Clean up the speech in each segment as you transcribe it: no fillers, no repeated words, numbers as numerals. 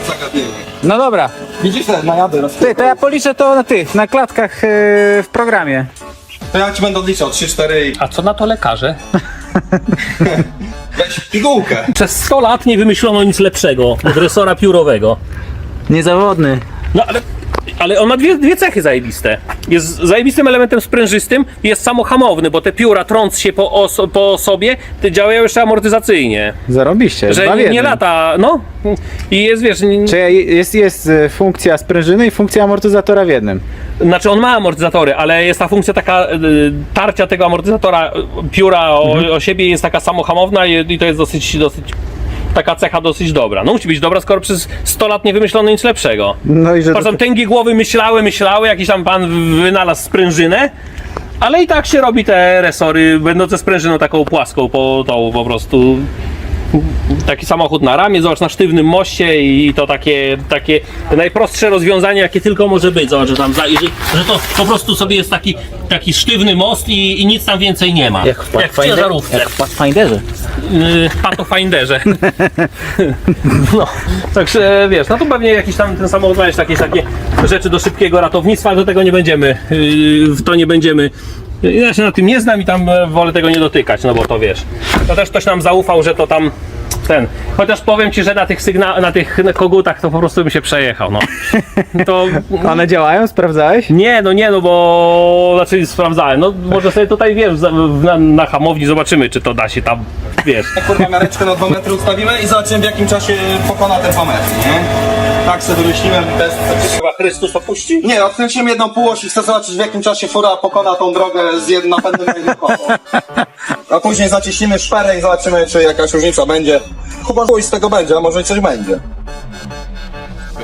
zagadnienie. No dobra. Widzisz, że najadę raz. Ty, to ja policzę to na tych, na klatkach w programie. To ja ci będę odliczał 3, 4 i A co na to lekarze? weź pigułkę. Przez 100 lat nie wymyślono nic lepszego od resora piórowego. Niezawodny. No ale on ma dwie cechy zajebiste. Jest zajebistym elementem sprężystym i jest samohamowny, bo te pióra trąc się po sobie, te działają jeszcze amortyzacyjnie. Zarobiście. Że dwa w nie jednym. lata, no. I jest, wiesz, Czy jest funkcja sprężyny i funkcja amortyzatora w jednym. znaczy on ma amortyzatory, ale jest ta funkcja taka tarcia tego amortyzatora pióra o siebie jest taka samohamowna i to jest dosyć taka cecha dosyć dobra. No musi być dobra, skoro przez 100 lat nie wymyślono nic lepszego. No i że Patrz, tam tęgie głowy myślały, jakiś tam pan wynalazł sprężynę, ale i tak się robi te resory będące sprężyną taką płaską po prostu. Taki samochód na ramię, zobacz, na sztywnym moście i to takie najprostsze rozwiązanie, jakie tylko może być. Zobacz, że tam że to po prostu sobie jest taki sztywny most i nic tam więcej nie ma. Jak w ciężarówce. Jak w Pathfinderze. Pathfinderze. No, także wiesz, no to pewnie jakiś tam ten samochód ma jakieś takie rzeczy do szybkiego ratownictwa, ale do tego nie będziemy, ja się na tym nie znam i tam wolę tego nie dotykać, no bo to wiesz, to też ktoś nam zaufał, że to tam chociaż powiem ci, że na tych kogutach to po prostu bym się przejechał, no. To One działają? Sprawdzałeś? nie, bo znaczy sprawdzałem, no może sobie tutaj wiesz, na hamowni zobaczymy, czy to da się tam, wiesz. Kurwa, miareczkę na 2 metry ustawimy i zobaczymy, w jakim czasie pokona te 2 metry, nie? Tak sobie wymyśliłem test. Chyba Chrystus opuści? Nie, odkręciłem jedną półoś i chcę zobaczyć, w jakim czasie fura pokona tą drogę z jednym napędem na jednym koło. A później zacieśnimy szperę i zobaczymy, czy jakaś różnica będzie. Chyba chuj z tego będzie, a może i coś będzie.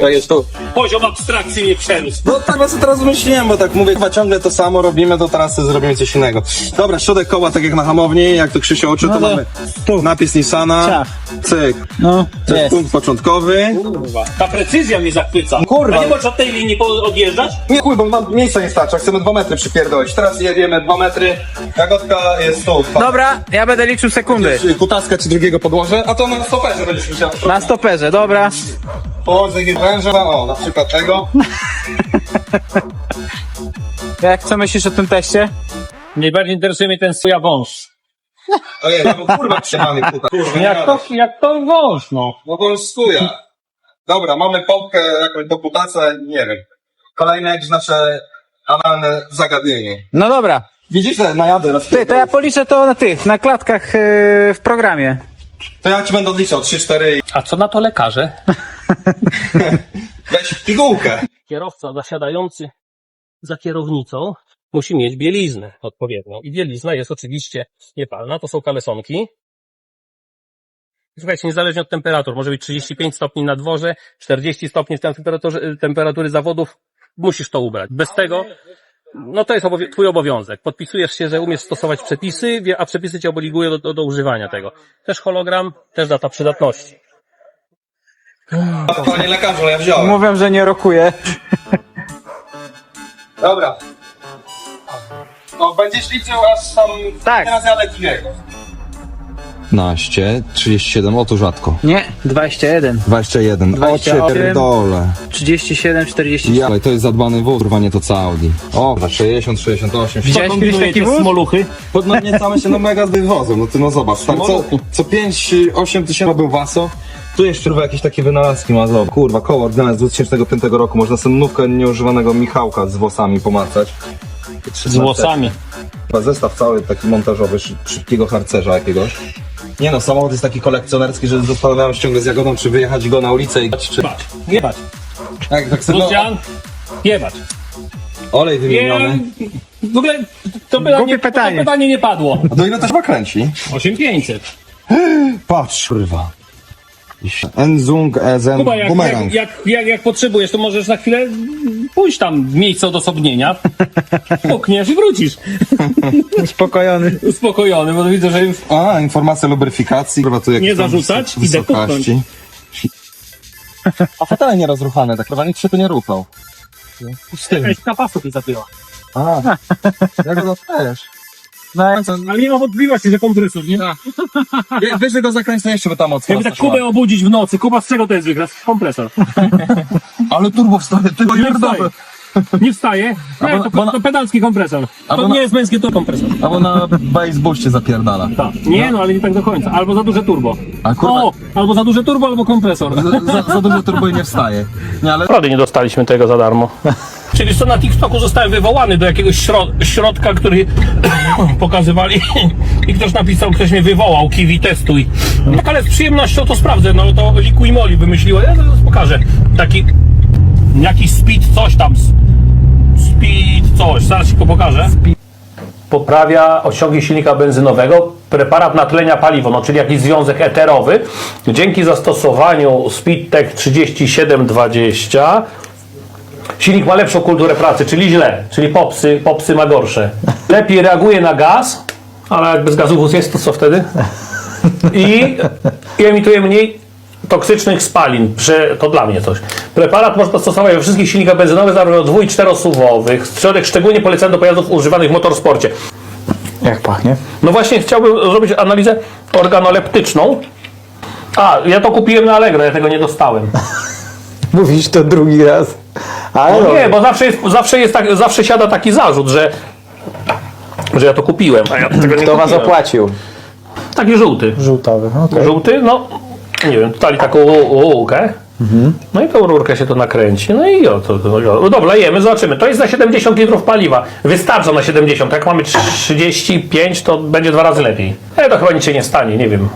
Jak jest tu? Poziom abstrakcji nie przerósł. No tak, ja sobie teraz wymyśliłem, bo tak mówię, chyba ciągle to samo robimy, to teraz sobie zrobimy coś innego. Dobra, środek koła, tak jak na hamowni, jak to Krzysiu oczy, to mamy napis Nissana, Ciach. cyk, No, to jest punkt początkowy. Kurwa, ta precyzja mnie zachwyca. Kurwa. A nie możesz od tej linii odjeżdżać? Nie chuj, bo nam miejsca nie starcza, chcemy 2 metry przypierdolić. Teraz jedziemy 2 metry, Jagodka jest tu. dobra, ja będę liczył sekundy. Kutaskę czy drugiego podłoże, a to na stoperze będziesz musiał. Na stoperze, dobra. Położę jakiegoś węża, o, na przykład tego. Jak co myślisz o tym teście? Najbardziej interesuje mnie ten soja wąż. Ojej, no kurwa przejmany kuta. Kurwa, Jak to wąż, no. No bo stuja. Dobra, mamy pompkę jakąś do kutaca, nie wiem. Kolejne jakieś nasze analne zagadnienie. No dobra. Widzisz, że najadę raz. Ty, to ja policzę to na tych, na klatkach w programie. To ja ci będę odliczał 3, 4 i A co na to lekarze? weź pigułkę. Kierowca zasiadający za kierownicą musi mieć bieliznę odpowiednią. I bielizna jest oczywiście niepalna, to są kalesonki. Słuchajcie, niezależnie od temperatur, może być 35 stopni na dworze, 40 stopni w temperatury zawodów, musisz to ubrać. Bez tego, no to jest twój obowiązek. Podpisujesz się, że umiesz stosować przepisy, a przepisy cię obligują do używania tego. Też hologram, też data przydatności. Panie lekarzu, ale ja wziąłem. Mówią, że nie rokuje. Dobra. No będziesz liczył aż tam Tak. teraz jadę drugiego. 15, 37, o to rzadko. Nie, 21. 21, o 28. cię pierdolę. 37, 40. Ja, ale to jest zadbany wóz, kurwa nie to co Audi. O, 60, 68. Widziałeś kiedyś taki wóz? Smoluchy? Podniecamy się mega z wozem, no ty no zobacz, tam co 5-8 tysięcy był Waso. Tu jeszcze kurwa jakieś takie wynalazki ma, zobacz. Kurwa, koło oryginalne z 2005 roku, można sobie nówkę nieużywanego Michałka z włosami pomacać. Z włosami. Chyba zestaw cały taki montażowy, szybkiego harcerza jakiegoś. Nie no, samochód jest taki kolekcjonerski, że zastanawiałem się ciągle z Jagodą, czy wyjechać go na ulicę i czy... Jebać. Tak sobie, Ludzian, jebać. olej wymieniony. W ogóle to pytanie. pytanie nie padło. A do ile też chyba kręci? 8500. Patrz, kurwa. Enzung, Ezen, Kuba, bumerang. jak potrzebujesz, to możesz na chwilę pójść tam w miejsce odosobnienia, pukniesz i wrócisz. Uspokojony. Uspokojony, bo widzę, że już A, informacja lubryfikacji. Kurwa, tu jakieś Nie tam zarzucać, idę wysokości. A fotele nie rozruchane, tak kurwa, nikt się tu nie ruchał. jakaś kapasów i zabyła. A, Jagoda też. Ale nie ma wątpliwości, że kompresor, nie? Wyżej go zakręcę jeszcze, by tam mocno. Jakby tak Kubę obudzić w nocy. Kuba, z czego to jest wykres? Kompresor. Ale turbo wstaje, tylko Nie wstaje. Nie wstaje? Nie, to pedalski kompresor. To nie jest męskie, to kompresor. Albo na bass boostie zapierdala. Tak. Nie, no ale nie tak do końca. Albo za duże turbo. A kurwa, O! Albo za duże turbo, albo kompresor. za dużo turbo i nie wstaje. Nie, ale Naprawdę nie dostaliśmy tego za darmo. Czyli co, na TikToku zostałem wywołany do jakiegoś środka, który pokazywali i ktoś napisał, ktoś mnie wywołał, Kiwi testuj. Tak, ale z przyjemnością to sprawdzę, no to Liquimoli wymyśliło, ja zaraz pokażę. Taki, jakiś speed coś tam, speed coś, zaraz ci go pokażę. Poprawia osiągi silnika benzynowego, preparat natlenia paliwo, no czyli jakiś związek eterowy. Dzięki zastosowaniu Speedtech 3720 silnik ma lepszą kulturę pracy, czyli źle, czyli popsy ma gorsze. Lepiej reaguje na gaz, ale jak bez gazów jest, to co wtedy? I emituje mniej toksycznych spalin, to dla mnie coś. Preparat można stosować we wszystkich silnikach benzynowych, zarówno 2- i 4-suwowych. Środek szczególnie polecany do pojazdów używanych w motorsporcie. Jak pachnie? No właśnie chciałbym zrobić analizę organoleptyczną. A, ja to kupiłem na Allegro, ja tego nie dostałem. Mówisz to drugi raz. Ale No nie, bo zawsze siada taki zarzut, że ja to kupiłem, a ja tego nie Kto was kupiłem. opłacił? Taki żółty. Żółtawy, okej. Żółty, no nie wiem, dali taką rurkę. No i tą rurkę się to nakręci. No i no dobra, lejemy, zobaczymy. To jest za 70 litrów paliwa. Wystarcza na 70. Jak mamy 35, to będzie 2 razy lepiej. To chyba nic się nie stanie, nie wiem.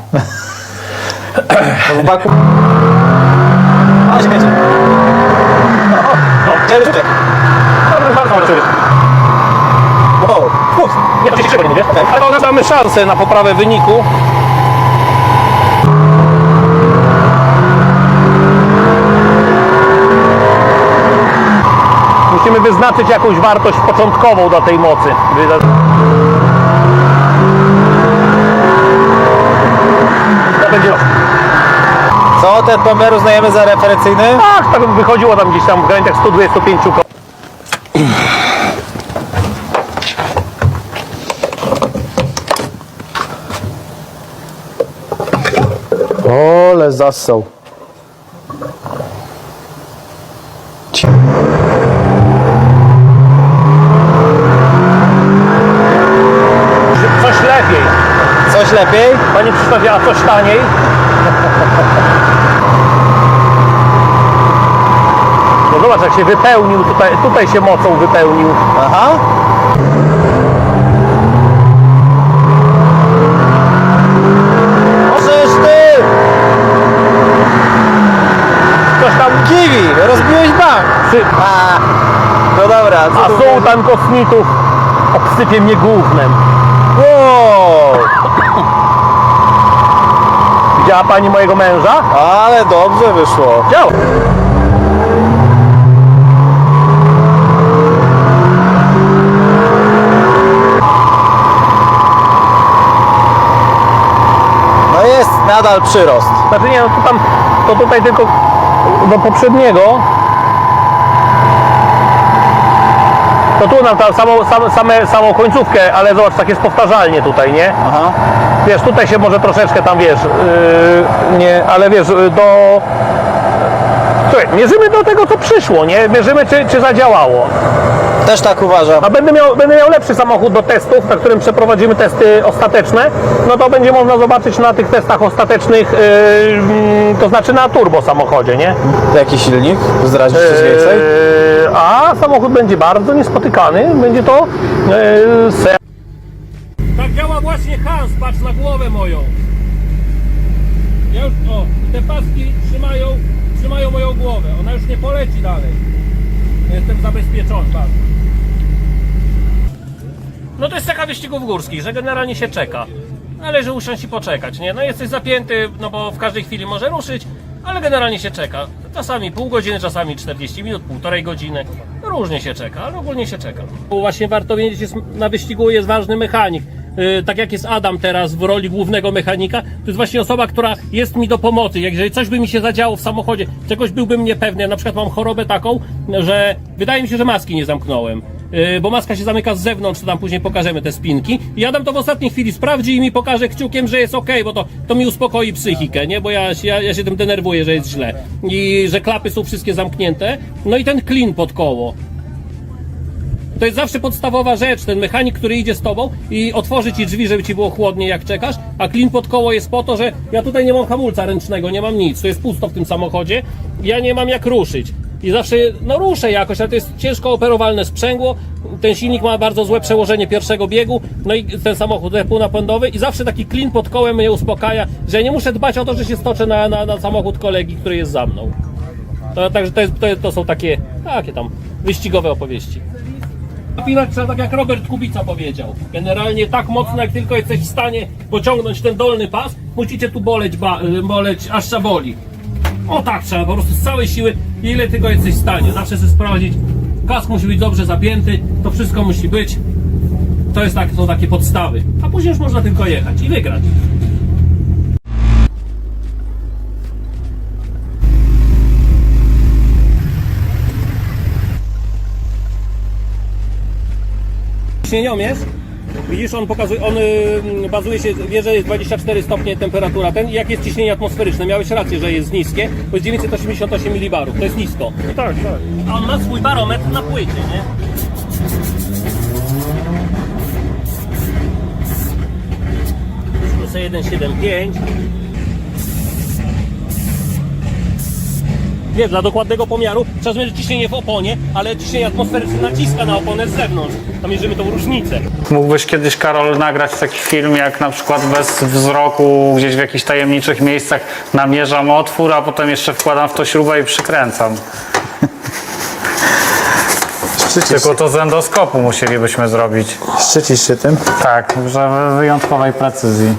W baku... A, czekajcie. Czerwcie. Wow. Nie, to się czego nie mówię. Ale mamy szansę na poprawę wyniku. Musimy wyznaczyć jakąś wartość początkową dla tej mocy. To będzie... Co, ten pomiar uznajemy za referencyjny? Tak wychodziło tam gdzieś tam w granicach 125 koła. Ole, zassał. Coś lepiej. Coś lepiej? Panie Krzysztofie, a coś taniej? No zobacz, jak się wypełnił, tutaj się mocą wypełnił. Aha. Możesz ty! Coś tam Kiwi, rozbiłeś bank. A, no dobra. A sułtan kosmitów obsypie mnie gównem. Wow. Widziała pani mojego męża? Ale dobrze wyszło. Działa. No jest nadal przyrost. Znaczy nie, no to tutaj tylko do poprzedniego. To tu nam tam samą końcówkę, ale zobacz, tak jest powtarzalnie tutaj, nie? Aha. Wiesz, tutaj się może troszeczkę tam, wiesz, nie, ale wiesz, Słuchaj, mierzymy do tego, co przyszło, nie? Mierzymy, czy zadziałało. Też tak uważam. A będę miał lepszy samochód do testów, na którym przeprowadzimy testy ostateczne, no to będzie można zobaczyć na tych testach ostatecznych, to znaczy na turbo samochodzie, nie? To jaki silnik? Zdradzisz coś więcej? A samochód będzie bardzo niespotykany, będzie to Tak działa właśnie Hans, patrz na głowę moją. Ja już, te paski trzymają moją głowę, ona już nie poleci dalej. Jestem zabezpieczony, patrz. No to jest taka wyścigów górskich, że generalnie się czeka. Należy usiąść i poczekać, nie? No jesteś zapięty, no bo w każdej chwili może ruszyć, ale generalnie się czeka. Czasami pół godziny, czasami 40 minut, 1,5 godziny. Różnie się czeka, ale ogólnie się czeka. Bo właśnie warto wiedzieć, na wyścigu jest ważny mechanik. Tak jak jest Adam teraz w roli głównego mechanika, to jest właśnie osoba, która jest mi do pomocy. Jeżeli coś by mi się zadziało w samochodzie, czegoś byłbym niepewny, ja na przykład mam chorobę taką, że wydaje mi się, że maski nie zamknąłem. bo maska się zamyka z zewnątrz, to tam później pokażemy te spinki. I Adam to w ostatniej chwili sprawdzi i mi pokaże kciukiem, że jest ok, bo to mi uspokoi psychikę, nie? Bo ja się tym denerwuję, że jest źle. I że klapy są wszystkie zamknięte. No i ten klin pod koło. To jest zawsze podstawowa rzecz, ten mechanik, który idzie z tobą i otworzy ci drzwi, żeby ci było chłodniej jak czekasz, a klin pod koło jest po to, że ja tutaj nie mam hamulca ręcznego, nie mam nic, to jest pusto w tym samochodzie, ja nie mam jak ruszyć. I zawsze, no ruszę jakoś, ale to jest ciężko operowalne sprzęgło, ten silnik ma bardzo złe przełożenie pierwszego biegu, no i ten samochód półnapędowy i zawsze taki klin pod kołem mnie uspokaja, że ja nie muszę dbać o to, że się stoczę na samochód kolegi, który jest za mną. Także to są takie tam wyścigowe opowieści. Napinać trzeba tak jak Robert Kubica powiedział. Generalnie tak mocno jak tylko jesteś w stanie pociągnąć ten dolny pas, musicie tu boleć aż trzeba boli. O tak trzeba, po prostu z całej siły, ile tylko jesteś w stanie. Zawsze chcę sprawdzić, kask musi być dobrze zapięty, to wszystko musi być. Są takie podstawy. A później już można tylko jechać i wygrać. Ciśnieniomierz, widzisz, on bazuje się, wie, że jest 24 stopnie temperatura i jak jest ciśnienie atmosferyczne, miałeś rację, że jest niskie, bo jest 988 milibarów, to jest nisko. Tak. A on ma swój barometr na płycie, nie? Plus 175. Nie, dla dokładnego pomiaru trzeba zmierzyć ciśnienie w oponie, ale ciśnienie atmosferyczne naciska na oponę z zewnątrz. Tam mierzymy tą różnicę. Mógłbyś kiedyś, Karol, nagrać taki film, jak na przykład bez wzroku gdzieś w jakichś tajemniczych miejscach namierzam otwór, a potem jeszcze wkładam w to śrubę i przykręcam. Tylko to z endoskopu musielibyśmy zrobić. Szczycisz się tym? Tak, że wyjątkowej precyzji.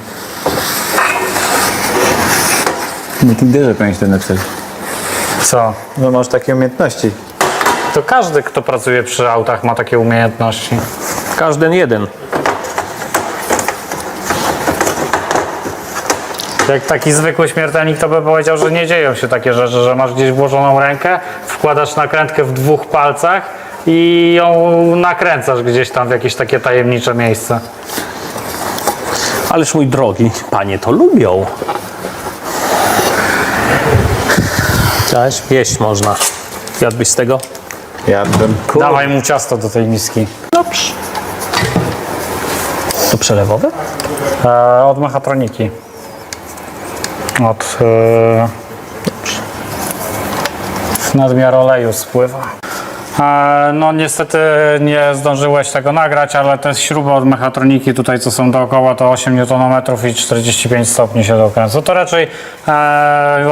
Nie Tinderze powinieneś to napisać. Co? No masz takie umiejętności. To każdy, kto pracuje przy autach, ma takie umiejętności. Każdy jeden. Jak taki zwykły śmiertelnik, to by powiedział, że nie dzieją się takie rzeczy, że masz gdzieś włożoną rękę, wkładasz nakrętkę w 2 palcach i ją nakręcasz gdzieś tam w jakieś takie tajemnicze miejsce. Ależ mój drogi, panie to lubią. Cześć. Jeść można. Jadłbyś z tego? Jadłem. Dawaj mu ciasto do tej miski. Dobrze. To przelewowe? Od mechatroniki. Nadmiar oleju spływa. No niestety nie zdążyłeś tego nagrać, ale te śruby od mechatroniki tutaj, co są dookoła, to 8 Nm i 45 stopni się dokręca. To raczej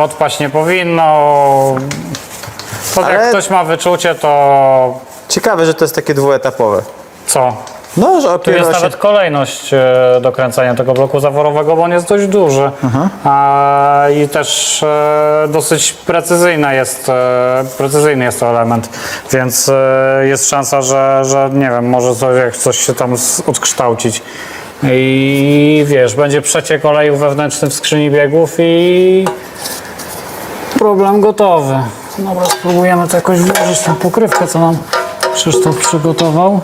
odpaść nie powinno. To jak Ale- ktoś ma wyczucie, to Ciekawe, że to jest takie dwuetapowe. co? No, że Tu opiero jest się... nawet kolejność dokręcania tego bloku zaworowego, bo on jest dość duży. I też dosyć precyzyjny jest to element, więc jest szansa, że nie wiem, może coś się tam odkształcić. I wiesz, będzie przeciek oleju wewnętrzny w skrzyni biegów i problem gotowy. Dobra, spróbujemy to jakoś włożyć tą pokrywkę, co nam Krzysztof przygotował.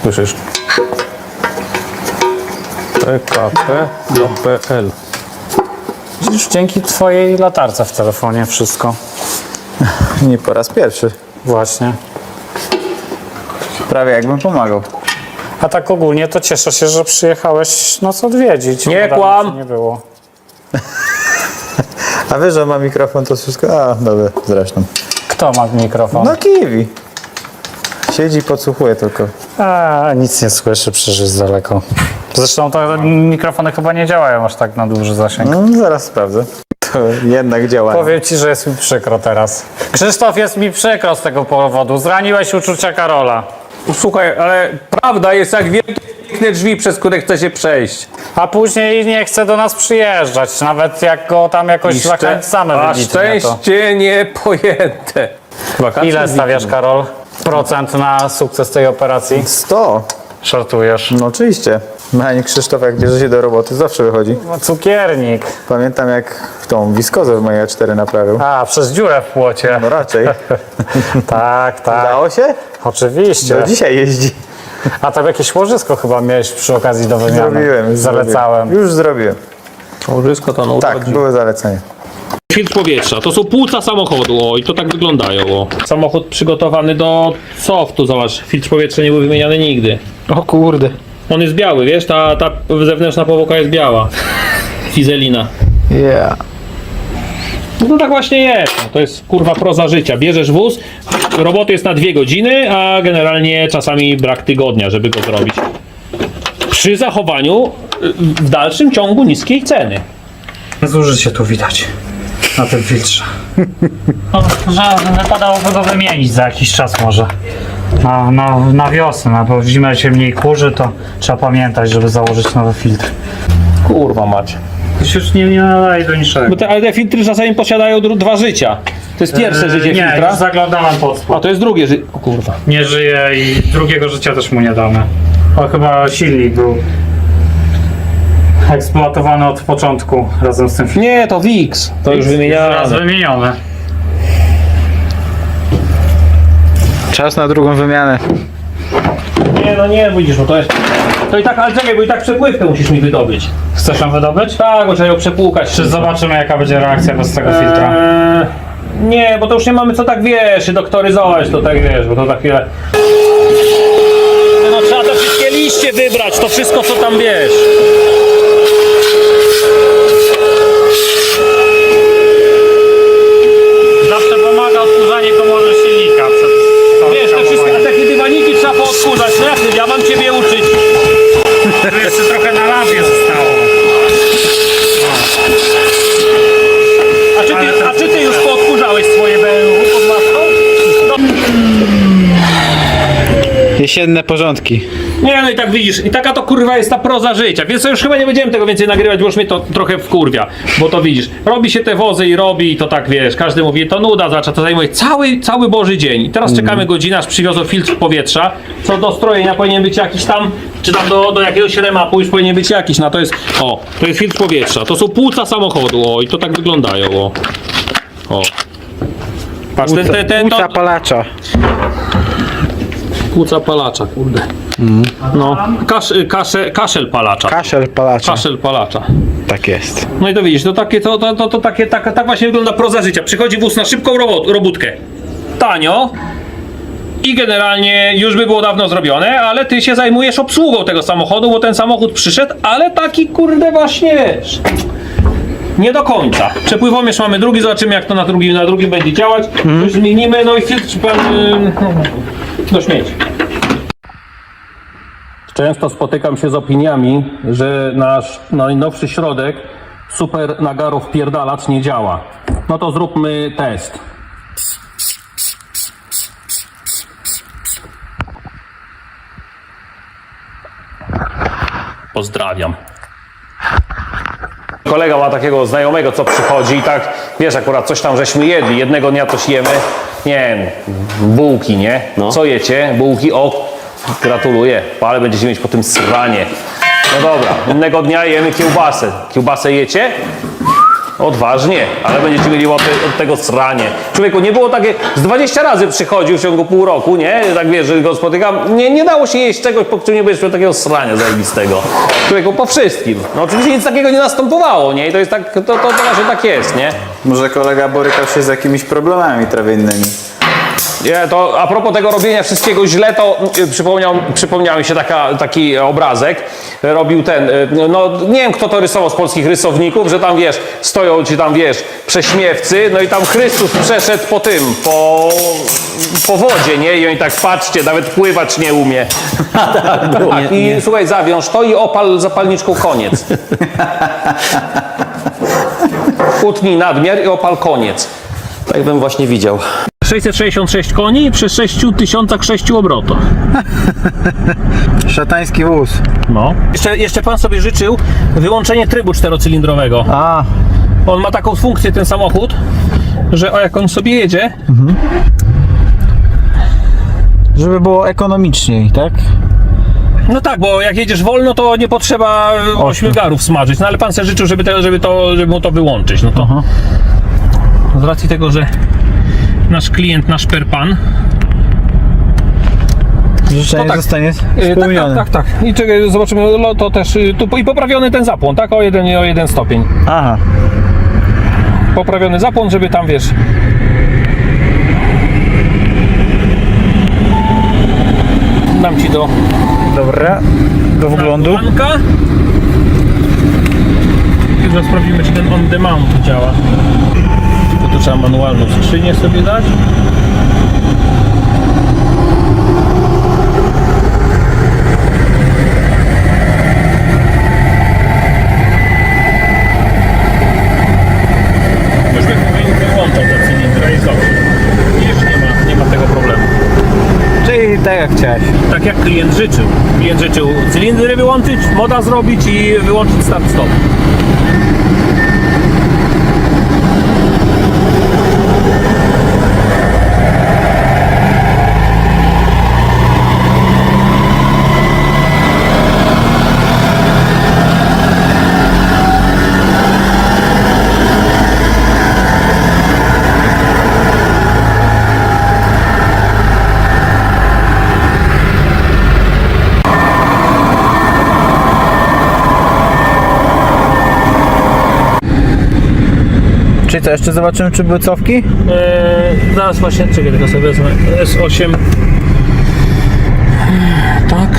Słyszysz? PKP.pl. Widzisz, dzięki twojej latarce w telefonie wszystko. Nie po raz pierwszy. Właśnie. Prawie jakbym pomagał. A tak ogólnie to cieszę się, że przyjechałeś nas odwiedzić. Nie Bo dawno kłam. cię nie było. A wiesz, że ma mikrofon, to wszystko... A, dobra, zresztą. Kto ma mikrofon? No Kiwi. Siedzi i podsłuchuje tylko. Nic nie słyszy, przecież jest daleko. Zresztą te mikrofony chyba nie działają aż tak na duży zasięg. No, zaraz sprawdzę. To jednak działa. Powiem ci, że jest mi przykro teraz. Krzysztof, jest mi przykro z tego powodu. Zraniłeś uczucia Karola. Słuchaj, ale prawda jest jak wielkie piękne drzwi, przez które chce się przejść. A później nie chce do nas przyjeżdżać, nawet jak go tam jakoś zachęcamy A wybitnie, to. szczęście niepojęte. Wakacje Ile stawiasz, Karol, procent na sukces tej operacji? 100. Żartujesz. No oczywiście. Mechanik Krzysztof, jak bierze się do roboty, zawsze wychodzi. No, cukiernik. Pamiętam, jak tą wiskozę w mojej A4 naprawił. A, przez dziurę w płocie. No raczej. Tak, tak. Udało się? Oczywiście. Do dzisiaj jeździ. A tam jakieś łożysko chyba miałeś przy okazji do wymiany. Zrobiłem. Już Zalecałem. Zrobiłem. Już zrobiłem. Łożysko to no. Tak, były zalecenia. Filtr powietrza, to są płuca samochodu, o i to tak wyglądają, o. Samochód przygotowany do softu, zobacz, filtr powietrza nie był wymieniany nigdy. O kurde. On jest biały, wiesz, ta zewnętrzna powłoka jest biała. Fizelina. Yeah. No to tak właśnie jest, no, to jest kurwa proza życia. Bierzesz wóz, roboty jest na 2 godziny, a generalnie czasami brak tygodnia, żeby go zrobić. Przy zachowaniu w dalszym ciągu niskiej ceny. Zużycie tu widać na tym filtrze. No, że wypadałoby go wymienić za jakiś czas może. Na wiosnę, bo w zimę się mniej kurzy, to trzeba pamiętać, żeby założyć nowy filtr. Kurwa macie. To się już nie nadaje do niczego. Ale te filtry czasami posiadają 2 życia. To jest pierwsze życie Nie, filtra. już zaglądałem pod A spód. to jest drugie życie. O kurwa. Nie żyje i drugiego życia też mu nie damy. O, chyba silnik był eksploatowany od początku razem z tym filtrem. Nie, to VIX. To już Raz wymieniane. wymieniony. Czas na drugą wymianę. Nie, no nie, widzisz, bo to jest... To i tak, ale czekaj, bo i tak przepływkę musisz mi wydobyć. Chcesz ją wydobyć? Tak, bo trzeba ją przepłukać. Czy zobaczymy, jaka będzie reakcja bez tego filtra? Nie, bo to już nie mamy co tak, wiesz, się doktoryzować, to tak, wiesz, bo to takie... No trzeba te wszystkie liście wybrać, to wszystko, co tam, wiesz. Zawsze pomaga odkurzanie komory silnika przed Wiesz, te wszystkie, a takie dywaniki trzeba poodkurzać. No jak ja mam ciebie uczyć? Tu jeszcze trochę na lampie zostało. A czy ty już poodkurzałeś swoje BMW pod maską? Jesienne porządki. Nie, no i tak widzisz, i taka to kurwa jest ta proza życia, więc to już chyba nie będziemy tego więcej nagrywać, bo już mnie to trochę wkurwia, bo to widzisz, robi się te wozy i robi i to tak, wiesz, każdy mówi, to nuda, zaczyna to zajmuje cały Boży dzień i teraz czekamy godzinę, aż przywiozą filtr powietrza, co do strojenia powinien być jakiś tam, czy tam do jakiegoś remapu już powinien być jakiś, no to jest, to jest filtr powietrza, to są płuca samochodu, i to tak wyglądają, o. Patrz, ten to... palacza. Płuca palacza, kurde. No, kaszel palacza. Kaszel palacza. Kaszel palacza. Tak jest. No i to widzisz, to takie, tak właśnie wygląda proza życia. Przychodzi wóz na szybką robótkę. Tanio. I generalnie już by było dawno zrobione, ale ty się zajmujesz obsługą tego samochodu, bo ten samochód przyszedł, ale taki kurde właśnie, wiesz, nie do końca. Przepływomierz mamy drugi, zobaczymy jak to na drugim będzie działać. Coś zmienimy, no i filtr pan do śmieci. Często spotykam się z opiniami, że nasz najnowszy środek Super Nagaro wpierdalacz nie działa. No to zróbmy test. Pozdrawiam. Kolega ma takiego znajomego, co przychodzi i tak, wiesz, akurat coś tam żeśmy jedli. Jednego dnia coś jemy, nie wiem, bułki, nie? Co jecie? Bułki, gratuluję, ale będziecie mieć po tym sranie. No dobra, innego dnia jemy kiełbasę. Kiełbasę jecie? Odważnie, ale będziecie mieli od tego sranie. Człowieku, nie było takie, z 20 razy przychodził w ciągu pół roku, nie? Tak wiesz, że go spotykam, nie dało się jeść czegoś, po czym nie będziesz miał takiego srania zajebistego. Człowieku, po wszystkim. No oczywiście nic takiego nie następowało, nie? I to jest tak, to właśnie tak jest, nie? Może kolega borykał się z jakimiś problemami trawiennymi. Nie, to a propos tego robienia wszystkiego źle, to przypomniał mi się taki obrazek. Robił ten, no nie wiem kto to rysował z polskich rysowników, że tam wiesz, stoją ci tam wiesz, prześmiewcy, no i tam Chrystus przeszedł po wodzie, nie? I oni tak patrzcie, nawet pływać nie umie. Tak, i słuchaj, zawiąż to i opal zapalniczką koniec. Utnij nadmiar i opal koniec. Tak bym właśnie widział. 666 koni przy 6006 obrotach. Szatański wóz. No. Jeszcze pan sobie życzył wyłączenie trybu 4-cylindrowego. A, On ma taką funkcję, ten samochód, że jak on sobie jedzie, żeby było ekonomiczniej, tak? No tak, bo jak jedziesz wolno, to nie potrzeba 8 garów smażyć, no ale pan sobie życzył, żeby mu to wyłączyć, no to z racji tego, że nasz klient, nasz perpan, Życzenie tak. zostanie spełnione. tak. I czekaj, zobaczymy, no to też tu i poprawiony ten zapłon, tak? O jeden stopień. Aha. Poprawiony zapłon, żeby tam, wiesz... Dam ci do Dobra. Do wglądu. Anka. I zaraz sprawdzimy, czy ten on demand działa. Tylko tu trzeba manualną skrzynię sobie dać. Myśmy wyłączał te cylindry i dobrze. Już nie ma tego problemu. Czyli tak jak chciałeś. Tak jak klient życzył. Klient życzył cylindry wyłączyć, moda zrobić i wyłączyć start-stop. Czyli co, jeszcze zobaczymy, czy były cofki? Zaraz właśnie, czekaj, tylko sobie wezmę S8. Tak.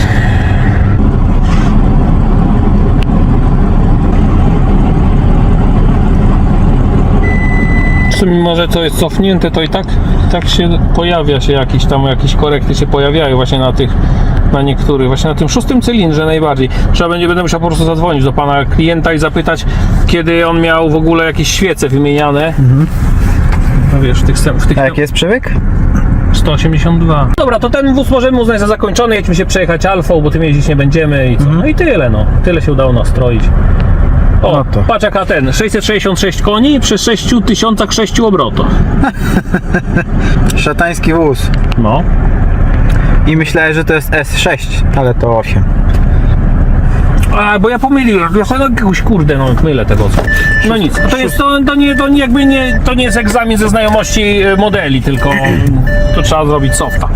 Mimo że to jest cofnięte, to i tak się pojawia się jakieś korekty się pojawiają właśnie na niektórych, właśnie na tym 6. cylindrze najbardziej. Będę musiał po prostu zadzwonić do pana klienta i zapytać, kiedy on miał w ogóle jakieś świece wymieniane. No wiesz, w tych A jaki jest przebieg? 182. Dobra, to ten wóz możemy uznać za zakończony, jedźmy się przejechać Alfą, bo tym jeździć nie będziemy i co? No i tyle, no. Tyle się udało nastroić. O, No to. patrz jaka 666 koni przy 6006 obrotach. Szatański wóz. No. I myślałem, że to jest S6, ale to 8. A, bo ja pomyliłem, ja sobie jakoś kurde, no mylę tego. No nic, to nie jest egzamin ze znajomości modeli, tylko to trzeba zrobić softa.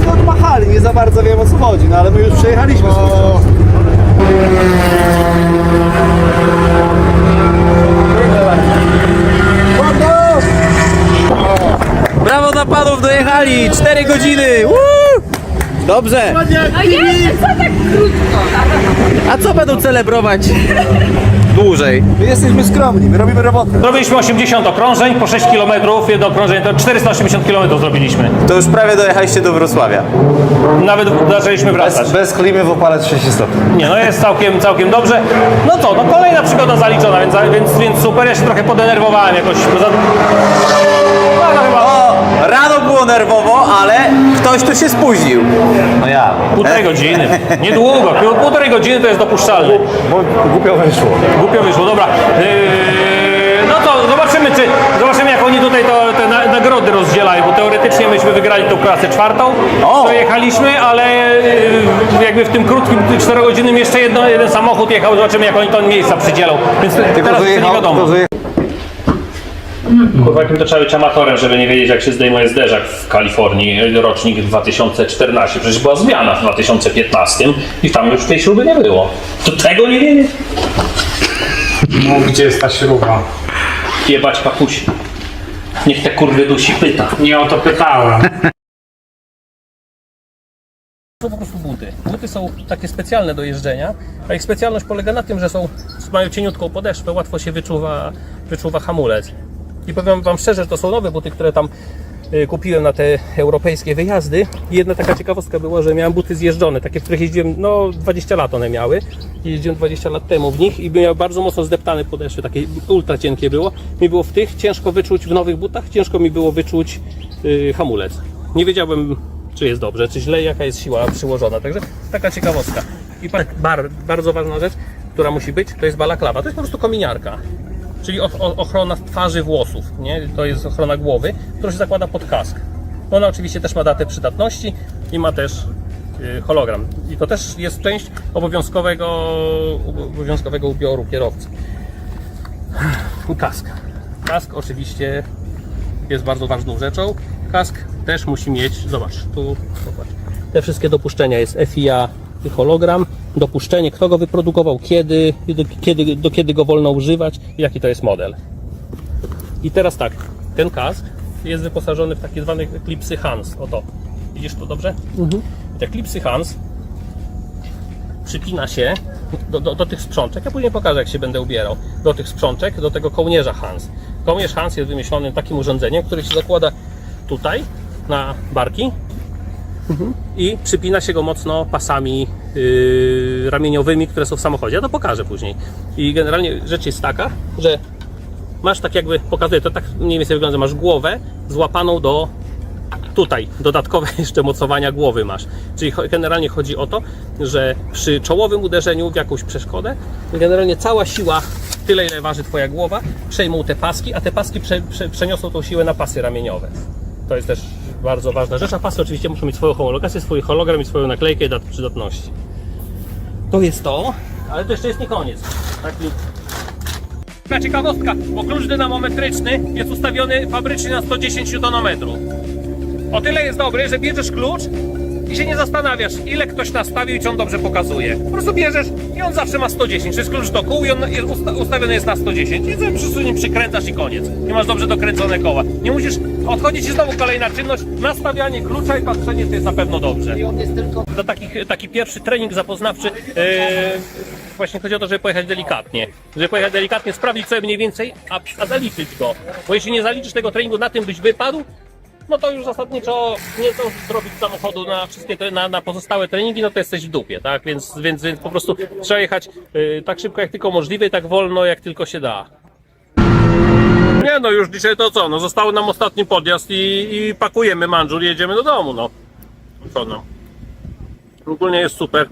No odmachali, nie za bardzo wiem o co chodzi, no ale my już przejechaliśmy swój czas. Brawo dla panów, dojechali! 4 godziny! Dobrze! No jeszcze, co tak krótko? A co będą celebrować dłużej? My jesteśmy skromni, my robimy robotę. Zrobiliśmy 80 okrążeń, po 6 km, jedno okrążenie to 480 km zrobiliśmy. To już prawie dojechaliście do Wrocławia. Nawet zaczęliśmy wracać. Bez klimy w opale 30 stopni. Nie, no jest całkiem dobrze. No co, no kolejna przygoda zaliczona, więc super. Ja się trochę podenerwowałem jakoś. No, chyba O, rano było nerwowo, ale ktoś tu się spóźnił. No ja. półtorej godziny. Niedługo, półtorej godziny to jest dopuszczalne. Bo głupio wyszło. Głupio wyszło, dobra. No to zobaczymy jak oni tutaj te nagrody rozdzielają, bo teoretycznie myśmy wygrali tą klasę 4. Dojechaliśmy, ale jakby w tym krótkim 4-godzinnym jeszcze jeden samochód jechał, zobaczymy jak oni to miejsca przydzielą. Więc teraz jeszcze nie wiadomo. Kurwa, jakim to trzeba być amatorem, żeby nie wiedzieć jak się zdejmuje zderzak w Kalifornii, rocznik 2014. Przecież była zmiana w 2015 i tam już tej śruby nie było. To tego nie wiedzieć? No, gdzie jest ta śruba? Jebać papusi. Niech te kurwy dusi pyta. Nie o to pytałem. To po prostu buty. Buty są takie specjalne do jeżdżenia, a ich specjalność polega na tym, że mają cieniutką podeszwę, łatwo się wyczuwa hamulec. I powiem wam szczerze, że to są nowe buty, które tam kupiłem na te europejskie wyjazdy. I jedna taka ciekawostka była, że miałem buty zjeżdżone, takie, w których jeździłem, no 20 lat one miały. Jeździłem 20 lat temu w nich i miał bardzo mocno zdeptane podeszwy, takie ultra cienkie było. Mi było w tych ciężko wyczuć, w nowych butach ciężko mi było wyczuć hamulec. Nie wiedziałbym, czy jest dobrze, czy źle, jaka jest siła przyłożona. Także taka ciekawostka. I bardzo ważna rzecz, która musi być, to jest balaklawa. To jest po prostu kominiarka. Czyli ochrona twarzy, włosów, nie? To jest ochrona głowy, która się zakłada pod kask. Ona oczywiście też ma datę przydatności i ma też hologram. I to też jest część obowiązkowego ubioru kierowcy. Kask. Kask oczywiście jest bardzo ważną rzeczą. Kask też musi mieć, zobacz, tu zobacz. Te wszystkie dopuszczenia jest FIA, hologram, dopuszczenie, kto go wyprodukował, do kiedy go wolno używać, jaki to jest model. I teraz tak, ten kask jest wyposażony w takie zwane klipsy Hans. Oto, widzisz to dobrze? Te klipsy Hans przypina się do tych sprzączek. Ja później pokażę, jak się będę ubierał. Do tych sprzączek, do tego kołnierza Hans. Kołnierz Hans jest wymyślony takim urządzeniem, który się zakłada tutaj na barki i przypina się go mocno pasami ramieniowymi, które są w samochodzie. Ja to pokażę później. I generalnie rzecz jest taka, że masz tak jakby, pokazuję to tak mniej więcej wygląda, masz głowę złapaną do tutaj, dodatkowe jeszcze mocowania głowy masz. Czyli generalnie chodzi o to, że przy czołowym uderzeniu w jakąś przeszkodę, generalnie cała siła, tyle ile waży twoja głowa, przejmą te paski, a te paski przeniosą tą siłę na pasy ramieniowe. To jest też bardzo ważna rzecz, a pasy oczywiście muszą mieć swoją homologację, swój hologram i swoją naklejkę i datę przydatności. To jest to, ale to jeszcze jest nie koniec. Taka ciekawostka, bo klucz dynamometryczny jest ustawiony fabrycznie na 110 Nm. O tyle jest dobry, że bierzesz klucz i się nie zastanawiasz, ile ktoś nastawił i czy on dobrze pokazuje. Po prostu bierzesz i on zawsze ma 110. To jest klucz do kół i on ustawiony jest na 110. I sobie po prostu nim przykręcasz i koniec. Nie masz dobrze dokręcone koła. Nie musisz odchodzić i znowu kolejna czynność, nastawianie klucza i patrzenie, to jest na pewno dobrze. To taki pierwszy trening zapoznawczy. Właśnie chodzi o to, żeby pojechać delikatnie. Żeby pojechać delikatnie, sprawdzić sobie mniej więcej, a zaliczyć go. Bo jeśli nie zaliczysz tego treningu, na tym byś wypadł, no to już zasadniczo nie zdążysz zrobić samochodu na wszystkie na pozostałe treningi, no to jesteś w dupie, tak? Więc po prostu trzeba jechać tak szybko jak tylko możliwe i tak wolno jak tylko się da. Nie no, już dzisiaj to co? No został nam ostatni podjazd i pakujemy mandżur i jedziemy do domu, no. Co no? Ogólnie jest super.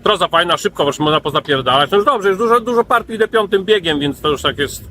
Troza fajna, szybko można pozapierdalać. No już dobrze, już dużo partii idę piątym biegiem, więc to już tak jest